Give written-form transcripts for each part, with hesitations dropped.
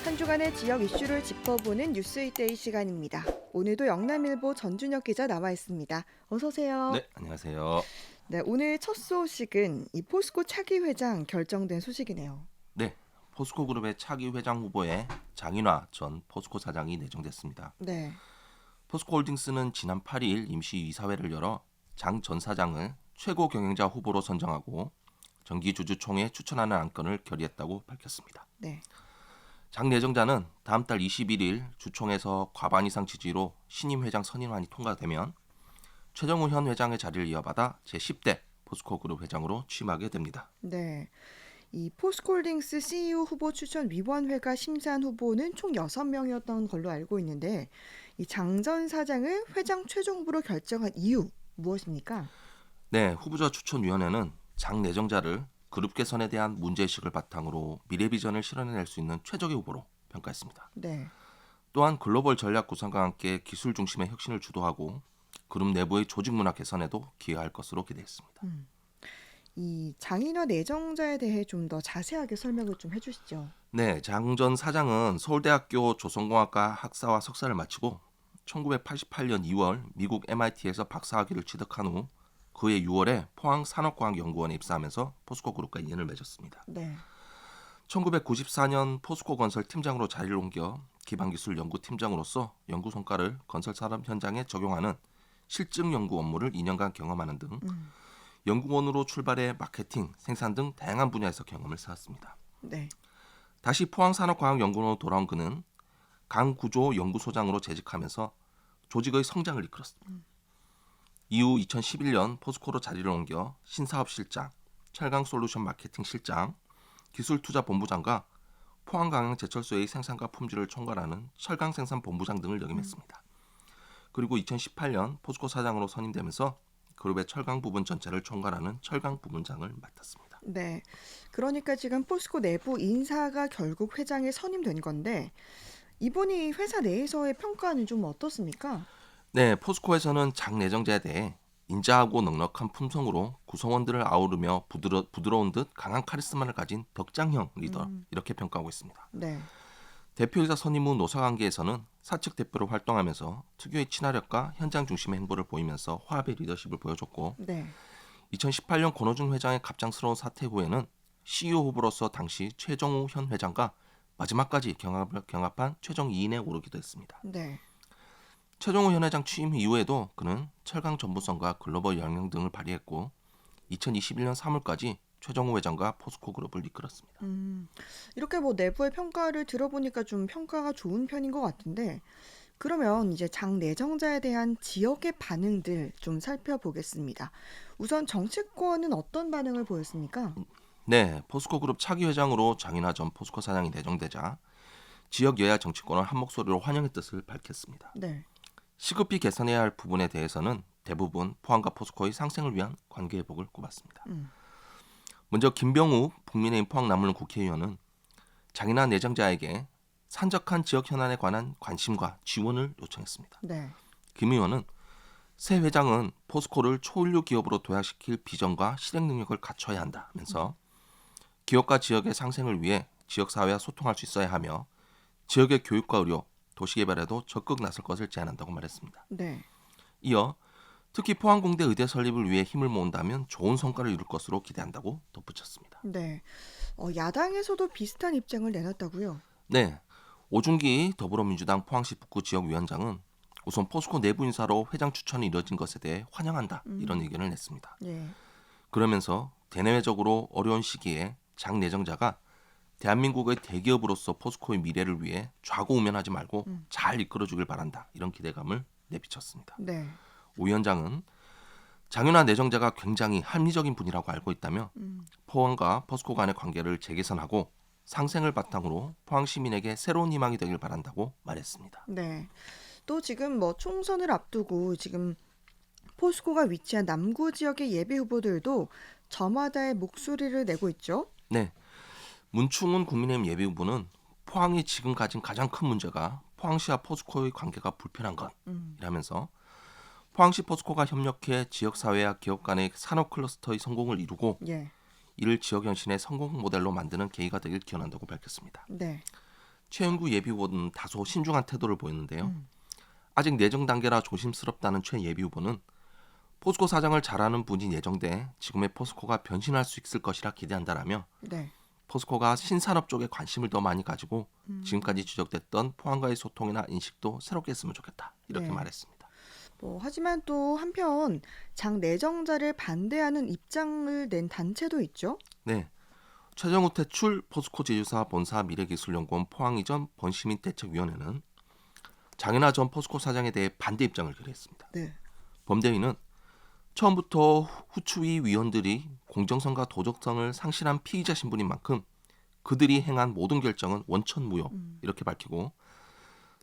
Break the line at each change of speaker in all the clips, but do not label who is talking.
한 주간의 지역 이슈를 짚어보는 뉴스이데이 시간입니다. 오늘도 영남일보 전준혁 기자 나와 있습니다. 어서 오세요.
네, 안녕하세요.
네, 오늘 첫 소식은 이 포스코 차기 회장 결정된 소식이네요.
네, 포스코 그룹의 차기 회장 후보에 장인화 전 포스코 사장이 내정됐습니다.
네,
포스코홀딩스는 지난 8일 임시 이사회를 열어 장 전 사장을 최고 경영자 후보로 선정하고 정기주주총회에 추천하는 안건을 결의했다고 밝혔습니다.
네,
장 내정자는 다음 달 21일 주총에서 과반 이상 지지로 신임 회장 선임안이 통과되면 최정우 현 회장의 자리를 이어받아 제10대 포스코 그룹 회장으로 취임하게 됩니다.
네. 이 포스코홀딩스 CEO 후보 추천 위원회가 심사한 후보는 총 6명이었던 걸로 알고 있는데 이 장 전 사장을 회장 최종 후보로 결정한 이유 무엇입니까?
네, 후보자 추천위원회는 장 내정자를 그룹 개선에 대한 문제의식을 바탕으로 미래 비전을 실현해낼 수 있는 최적의 후보로 평가했습니다.
네,
또한 글로벌 전략 구상과 함께 기술 중심의 혁신을 주도하고 그룹 내부의 조직 문화 개선에도 기여할 것으로 기대했습니다.
이 장인화 내정자에 대해 좀 더 자세하게 설명을 좀 해주시죠.
네, 장 전 사장은 서울대학교 조선공학과 학사와 석사를 마치고 1988년 2월 미국 MIT에서 박사학위를 취득한 후 그해 6월에 포항산업과학연구원에 입사하면서 포스코 그룹과 인연을 맺었습니다.
네,
1994년 포스코 건설 팀장으로 자리를 옮겨 기반기술 연구팀장으로서 연구 성과를 건설 산업 현장에 적용하는 실증 연구 업무를 2년간 경험하는 등 연구원으로 출발해 마케팅, 생산 등 다양한 분야에서 경험을 쌓았습니다.
네,
다시 포항산업과학연구원으로 돌아온 그는 강구조 연구소장으로 재직하면서 조직의 성장을 이끌었습니다. 이후 2011년 포스코로 자리를 옮겨 신사업실장, 철강솔루션 마케팅 실장, 기술투자본부장과 포항강양제철소의 생산과 품질을 총괄하는 철강생산본부장 등을 역임했습니다. 그리고 2018년 포스코 사장으로 선임되면서 그룹의 철강 부분 전체를 총괄하는 철강 부분장을 맡았습니다.
네. 그러니까 지금 포스코 내부 인사가 결국 회장에 선임된 건데 이분이 회사 내에서의 평가는 좀 어떻습니까?
네, 포스코에서는 장 내정자에 대해 인자하고 넉넉한 품성으로 구성원들을 아우르며 부드러운 듯 강한 카리스마를 가진 덕장형 리더 이렇게 평가하고 있습니다.
네,
대표이사 선임 후 노사관계에서는 사측 대표로 활동하면서 특유의 친화력과 현장 중심의 행보를 보이면서 화합의 리더십을 보여줬고
네,
2018년 권오중 회장의 갑작스러운 사퇴 후에는 CEO 후보로서 당시 최정우 현 회장과 마지막까지 경합한 최종 2인에 오르기도 했습니다.
네,
최정우 현 회장 취임 이후에도 그는 철강 전문성과 글로벌 영향 등을 발휘했고 2021년 3월까지 최정우 회장과 포스코 그룹을 이끌었습니다.
이렇게 뭐 내부의 평가를 들어보니까 좀 평가가 좋은 편인 것 같은데 그러면 이제 장 내정자에 대한 지역의 반응들 좀 살펴보겠습니다. 우선 정치권은 어떤 반응을 보였습니까?
네, 포스코 그룹 차기 회장으로 장인하 전 포스코 사장이 내정되자 지역 여야 정치권은 한 목소리로 환영의 뜻을 밝혔습니다.
네,
시급히 개선해야 할 부분에 대해서는 대부분 포항과 포스코의 상생을 위한 관계 회복을 꼽았습니다. 먼저 김병욱 국민의힘 포항 남문 국회의원은 장인하 내정자에게 산적한 지역 현안에 관한 관심과 지원을 요청했습니다.
네,
김 의원은 새 회장은 포스코를 초일류 기업으로 도약시킬 비전과 실행 능력을 갖춰야 한다면서 기업과 지역의 상생을 위해 지역사회와 소통할 수 있어야 하며 지역의 교육과 의료, 도시개발에도 적극 나설 것을 제안한다고 말했습니다.
네,
이어 특히 포항공대 의대 설립을 위해 힘을 모은다면 좋은 성과를 이룰 것으로 기대한다고 덧붙였습니다.
네. 야당에서도 비슷한 입장을 내놨다고요?
네, 오중기 더불어민주당 포항시 북구 지역위원장은 우선 포스코 내부 인사로 회장 추천이 이뤄진 것에 대해 환영한다 이런 의견을 냈습니다.
예,
그러면서 대내외적으로 어려운 시기에 장 내정자가 대한민국의 대기업으로서 포스코의 미래를 위해 좌고우면하지 말고 잘 이끌어주길 바란다 이런 기대감을 내비쳤습니다.
네,
오 위원장은 장윤화 내정자가 굉장히 합리적인 분이라고 알고 있다며 포항과 포스코 간의 관계를 재개선하고 상생을 바탕으로 포항 시민에게 새로운 희망이 되길 바란다고 말했습니다.
네. 또 지금 뭐 총선을 앞두고 지금 포스코가 위치한 남구 지역의 예비 후보들도 저마다의 목소리를 내고 있죠.
네, 문충훈 국민의힘 예비후보는 포항이 지금 가진 가장 큰 문제가 포항시와 포스코의 관계가 불편한 것이라면서 포항시 포스코가 협력해 지역사회와 기업 간의 산업 클러스터의 성공을 이루고
예,
이를 지역 현신의 성공 모델로 만드는 계기가 되길 기원한다고 밝혔습니다.
네,
최영구 예비후보는 다소 신중한 태도를 보였는데요.
음.
아직 내정 단계라 조심스럽다는 최 예비후보는 포스코 사장을 잘 아는 분이 예정돼 지금의 포스코가 변신할 수 있을 것이라 기대한다라며
네.
포스코가 신산업 쪽에 관심을 더 많이 가지고
음.
지금까지 지적됐던 포항과의 소통이나 인식도 새롭게 했으면 좋겠다 이렇게
네.
말했습니다.
하지만 또 한편 장 내정자를 반대하는 입장을 낸 단체도 있죠.
네, 최정우 퇴출 포스코 제휴사 본사 미래기술연구원 포항이전 번시민대책위원회는 장현아 전 포스코 사장에 대해 반대 입장을 결의했습니다.
네.
범대위는 처음부터 후추위 위원들이 공정성과 도덕성을 상실한 피의자 신분인 만큼 그들이 행한 모든 결정은 원천무효 이렇게 밝히고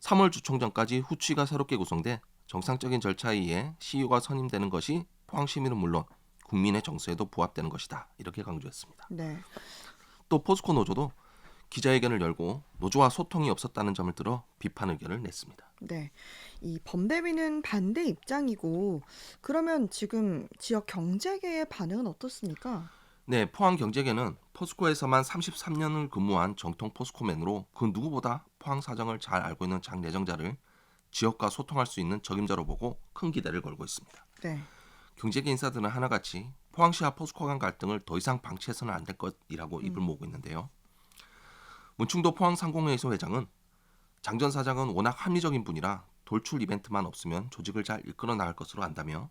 3월 주총전까지 후추위가 새롭게 구성돼 정상적인 절차에 의해 CEO가 선임되는 것이 포항시민은 물론 국민의 정서에도 부합되는 것이다 이렇게 강조했습니다.
네.
또 포스코 노조도 기자회견을 열고 노조와 소통이 없었다는 점을 들어 비판 의견을 냈습니다.
네. 이 범대위는 반대 입장이고 그러면 지금 지역 경제계의 반응은 어떻습니까?
네, 포항경제계는 포스코에서만 33년을 근무한 정통 포스코맨으로 그 누구보다 포항 사정을 잘 알고 있는 장 내정자를 지역과 소통할 수 있는 적임자로 보고 큰 기대를 걸고 있습니다.
네.
경제계 인사들은 하나같이 포항시와 포스코 간 갈등을 더 이상 방치해서는 안 될 것이라고 입을 모으고 있는데요. 문충도 포항상공회의소 회장은 장 전 사장은 워낙 합리적인 분이라 돌출 이벤트만 없으면 조직을 잘 이끌어 나갈 것으로 안다며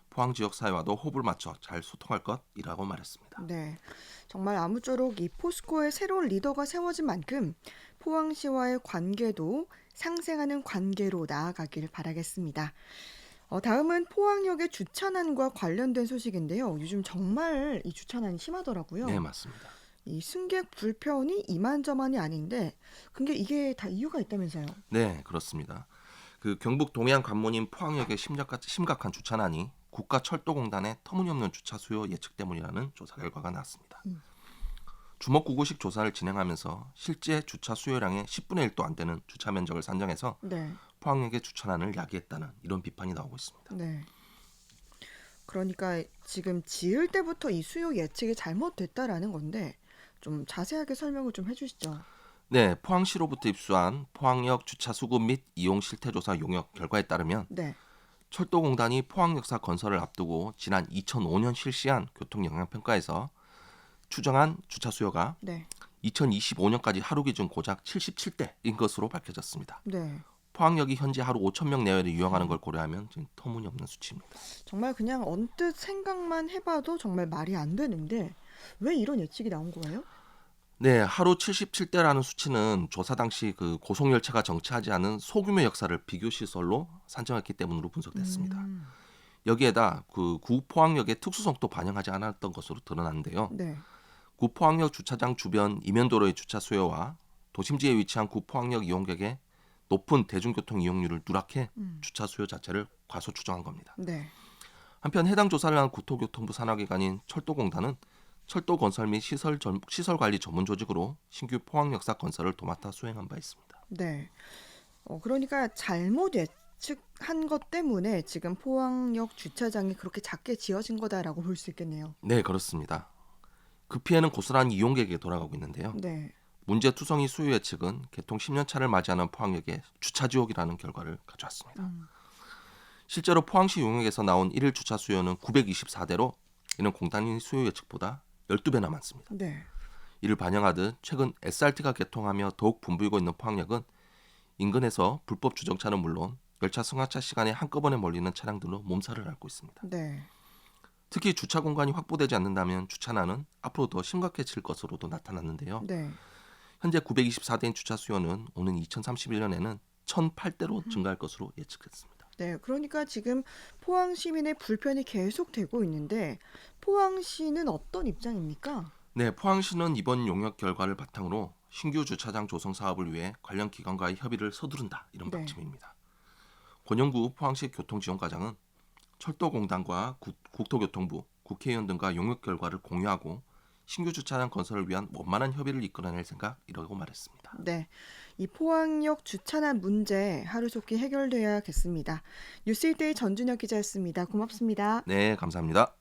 포항 지역 사회와도 호흡을 맞춰 잘 소통할 것이라고 말했습니다.
네. 정말 아무쪼록 이 포스코의 새로운 리더가 세워진 만큼 포항시와의 관계도 상생하는 관계로 나아가길 바라겠습니다. 다음은 포항역의 주차난과 관련된 소식인데요. 요즘 정말 이 주차난이 심하더라고요.
네, 맞습니다.
이 승객 불편이 이만저만이 아닌데 근데 이게 다 이유가 있다면서요.
네, 그렇습니다. 그 경북 동해안 관문인 포항역의 심각한 주차난이 국가철도공단의 터무니없는 주차 수요 예측 때문이라는 조사 결과가 나왔습니다. 주먹구구식 조사를 진행하면서 실제 주차 수요량의 10분의 1도 안 되는 주차 면적을 산정해서
네.
포항역의 주차난을 야기했다는 이런 비판이 나오고 있습니다.
네. 그러니까 지금 지을 때부터 이 수요 예측이 잘못됐다라는 건데 좀 자세하게 설명을 좀 해주시죠.
네, 포항시로부터 입수한 포항역 주차 수급 및 이용 실태 조사 용역 결과에 따르면
네.
철도공단이 포항역사 건설을 앞두고 지난 2005년 실시한 교통영향평가에서 추정한 주차 수요가
네.
2025년까지 하루 기준 고작 77대인 것으로 밝혀졌습니다.
네.
포항역이 현재 하루 5천 명 내외를 이용하는 걸 고려하면 지금 터무니없는 수치입니다.
정말 그냥 언뜻 생각만 해봐도 정말 말이 안 되는데 왜 이런 예측이 나온 거예요?
네, 하루 77대라는 수치는 조사 당시 그 고속열차가 정체하지 않은 소규모 역사를 비교 시설로 산정했기 때문으로 분석됐습니다. 여기에다 그 구포항역의 특수성도 반영하지 않았던 것으로 드러났는데요.
네.
구포항역 주차장 주변 이면도로의 주차 수요와 도심지에 위치한 구포항역 이용객의 높은 대중교통 이용률을 누락해 주차 수요 자체를 과소 추정한 겁니다.
네.
한편 해당 조사를 한 국토교통부 산하기관인 철도공단은 철도 건설 및 시설 관리 전문 조직으로 신규 포항 역사 건설을 도맡아 수행한 바 있습니다.
네. 그러니까 잘못 예측한 것 때문에 지금 포항역 주차장이 그렇게 작게 지어진 거다라고 볼 수 있겠네요.
네, 그렇습니다. 그 피해는 고스란히 이용객에게 돌아가고 있는데요.
네.
문제 투성이 수요 예측은 개통 10년 차를 맞이하는 포항역의 주차 지옥이라는 결과를 가져왔습니다. 실제로 포항시 용역에서 나온 1일 주차 수요는 924대로 이는 공단위 수요 예측보다 12배나 많습니다.
네.
이를 반영하듯 최근 SRT가 개통하며 더욱 붐비고 있는 포항역은 인근에서 불법 주정차는 물론 열차 승하차 시간에 한꺼번에 몰리는 차량들로 몸살을 앓고 있습니다.
네.
특히 주차 공간이 확보되지 않는다면 주차난은 앞으로 더 심각해질 것으로도 나타났는데요.
네.
현재 924대인 주차 수요는 오는 2031년에는 1,008대로 증가할 것으로 예측했습니다.
네. 그러니까 지금 포항 시민의 불편이 계속되고 있는데 포항시는 어떤 입장입니까?
네, 포항시는 이번 용역 결과를 바탕으로 신규 주차장 조성 사업을 위해 관련 기관과의 협의를 서두른다 이런
네.
방침입니다. 권영구 포항시 교통지원과장은 철도공단과 국토교통부, 국회의원 등과 용역 결과를 공유하고 신규 주차장 건설을 위한 원만한 협의를 이끌어낼 생각이라고 말했습니다.
네. 이 포항역 주차난 문제 하루속히 해결돼야겠습니다. 뉴스일대의 전준혁 기자였습니다. 고맙습니다.
네, 감사합니다.